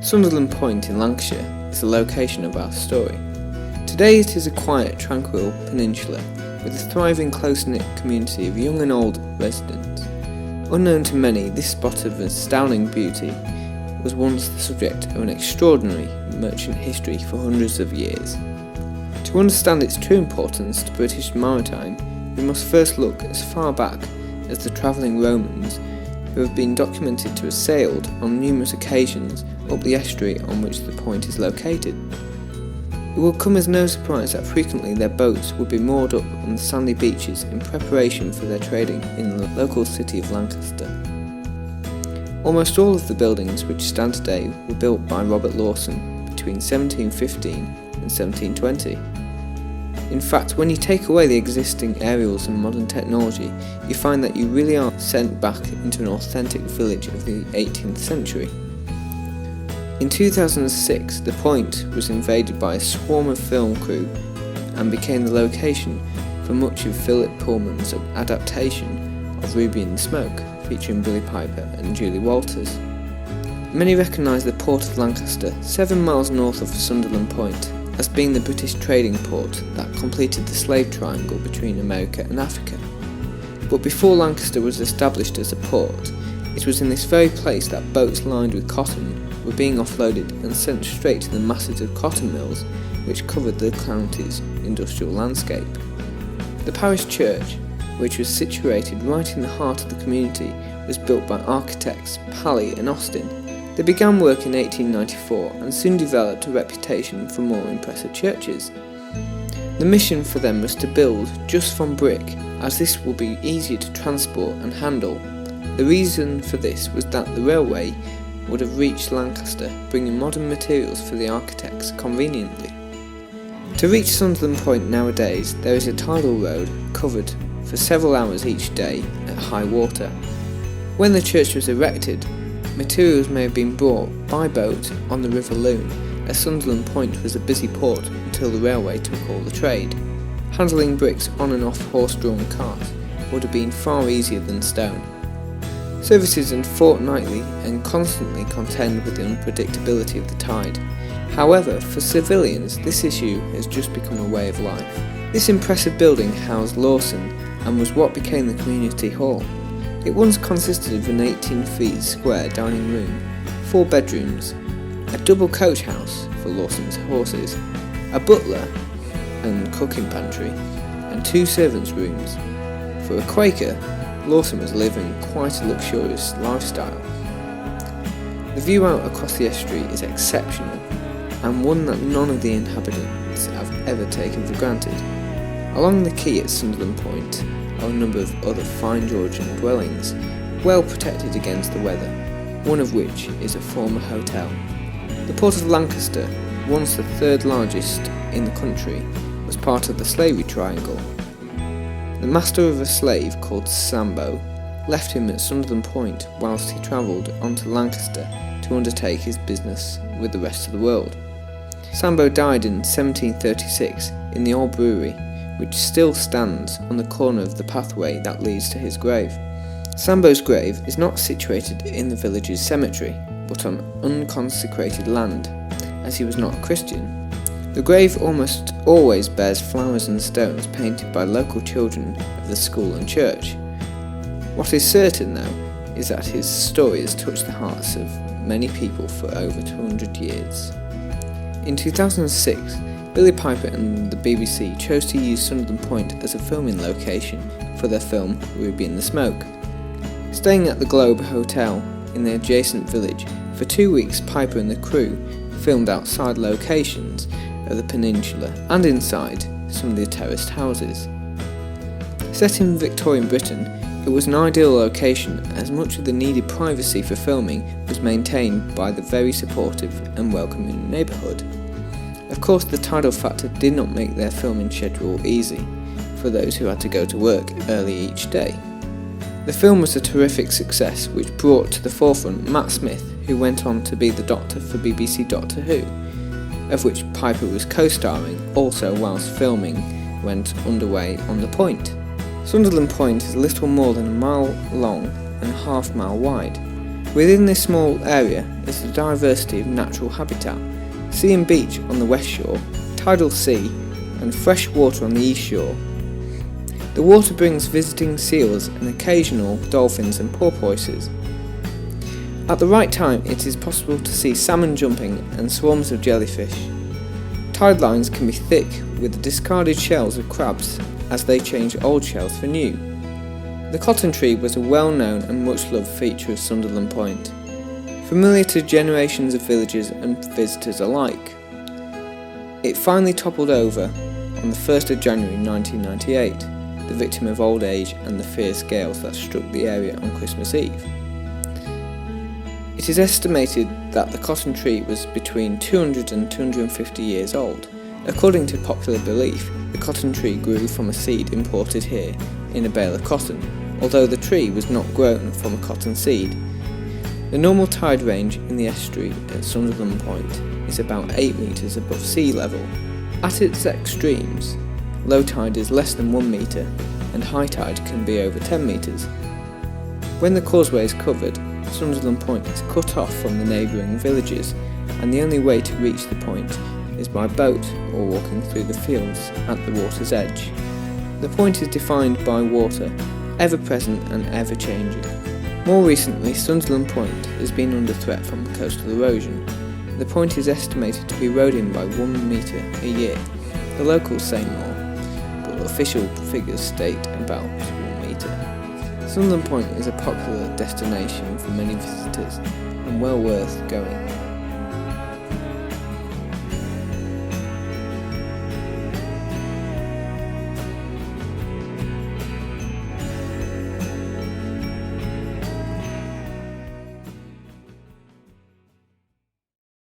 Sunderland Point in Lancashire is the location of our story. Today it is a quiet, tranquil peninsula with a thriving, close-knit community of young and old residents. Unknown to many, this spot of astounding beauty was once the subject of an extraordinary merchant history for hundreds of years. To understand its true importance to British maritime, we must first look as far back as the travelling Romans, who have been documented to have sailed on numerous occasions up the estuary on which the point is located. It will come as no surprise that frequently their boats would be moored up on the sandy beaches in preparation for their trading in the local city of Lancaster. Almost all of the buildings which stand today were built by Robert Lawson between 1715 and 1720. In fact, when you take away the existing aerials and modern technology, you find that you really are sent back into an authentic village of the 18th century. In 2006, the point was invaded by a swarm of film crew and became the location for much of Philip Pullman's adaptation of Ruby and the Smoke, featuring Billy Piper and Julie Walters. Many recognise the port of Lancaster, 7 miles north of Sunderland Point, as being the British trading port that completed the slave triangle between America and Africa. But before Lancaster was established as a port, it was in this very place that boats lined with cotton were being offloaded and sent straight to the masses of cotton mills which covered the county's industrial landscape. The parish church, which was situated right in the heart of the community, was built by architects Pally and Austin. They began work in 1894 and soon developed a reputation for more impressive churches. The mission for them was to build just from brick, as this will be easier to transport and handle. The reason for this was that the railway would have reached Lancaster, bringing modern materials for the architects conveniently. To reach Sunderland Point nowadays, there is a tidal road covered for several hours each day at high water. When the church was erected, materials may have been brought by boat on the River Lune, as Sunderland Point was a busy port until the railway took all the trade. Handling bricks on and off horse-drawn carts would have been far easier than stone. Services are fortnightly and constantly contend with the unpredictability of the tide. However, for civilians, this issue has just become a way of life. This impressive building housed Lawson and was what became the community hall. It once consisted of an 18 feet square dining room, 4 bedrooms, a double coach house for Lawson's horses, a butler and cooking pantry, and 2 servants' rooms. For a Quaker, Lawson was living quite a luxurious lifestyle. The view out across the estuary is exceptional, and one that none of the inhabitants have ever taken for granted. Along the quay at Sunderland Point are a number of other fine Georgian dwellings, well protected against the weather, one of which is a former hotel. The port of Lancaster, once the 3rd largest in the country, was part of the slavery triangle. The master of a slave called Sambo left him at Sunderland Point whilst he travelled on to Lancaster to undertake his business with the rest of the world. Sambo died in 1736 in the old brewery, which still stands on the corner of the pathway that leads to his grave. Sambo's grave is not situated in the village's cemetery, but on unconsecrated land, as he was not a Christian. The grave almost always bears flowers and stones painted by local children of the school and church. What is certain, though, is that his story has touched the hearts of many people for over 200 years. In 2006, Billy Piper and the BBC chose to use Sunderland Point as a filming location for their film Ruby and the Smoke. Staying at the Globe Hotel in the adjacent village, for 2 weeks Piper and the crew filmed outside locations of the peninsula and inside some of the terraced houses. Set in Victorian Britain, it was an ideal location as much of the needed privacy for filming was maintained by the very supportive and welcoming neighbourhood. Of course, the tidal factor did not make their filming schedule easy for those who had to go to work early each day. The film was a terrific success which brought to the forefront Matt Smith, who went on to be the Doctor for BBC Doctor Who, of which Piper was co-starring also whilst filming went underway on the point. Sunderland Point is little more than a mile long and a half-mile wide. Within this small area is a diversity of natural habitat, sea and beach on the west shore, tidal sea and fresh water on the east shore. The water brings visiting seals and occasional dolphins and porpoises. At the right time it is possible to see salmon jumping and swarms of jellyfish. Tide lines can be thick with the discarded shells of crabs as they change old shells for new. The cotton tree was a well-known and much-loved feature of Sunderland Point, familiar to generations of villagers and visitors alike. It finally toppled over on the 1st of January 1998, the victim of old age and the fierce gales that struck the area on Christmas Eve. It is estimated that the cotton tree was between 200 and 250 years old. According to popular belief, the cotton tree grew from a seed imported here in a bale of cotton, although the tree was not grown from a cotton seed. The normal tide range in the estuary at Sunderland Point is about 8 metres above sea level. At its extremes, low tide is less than 1 metre and high tide can be over 10 metres. When the causeway is covered, Sunderland Point is cut off from the neighbouring villages, and the only way to reach the point is by boat or walking through the fields at the water's edge. The point is defined by water, ever present and ever changing. More recently, Sunderland Point has been under threat from coastal erosion. The point is estimated to be eroding by 1 metre a year. The locals say more, but official figures state about 1 metre. Sunderland Point is a popular destination for many visitors and well worth going.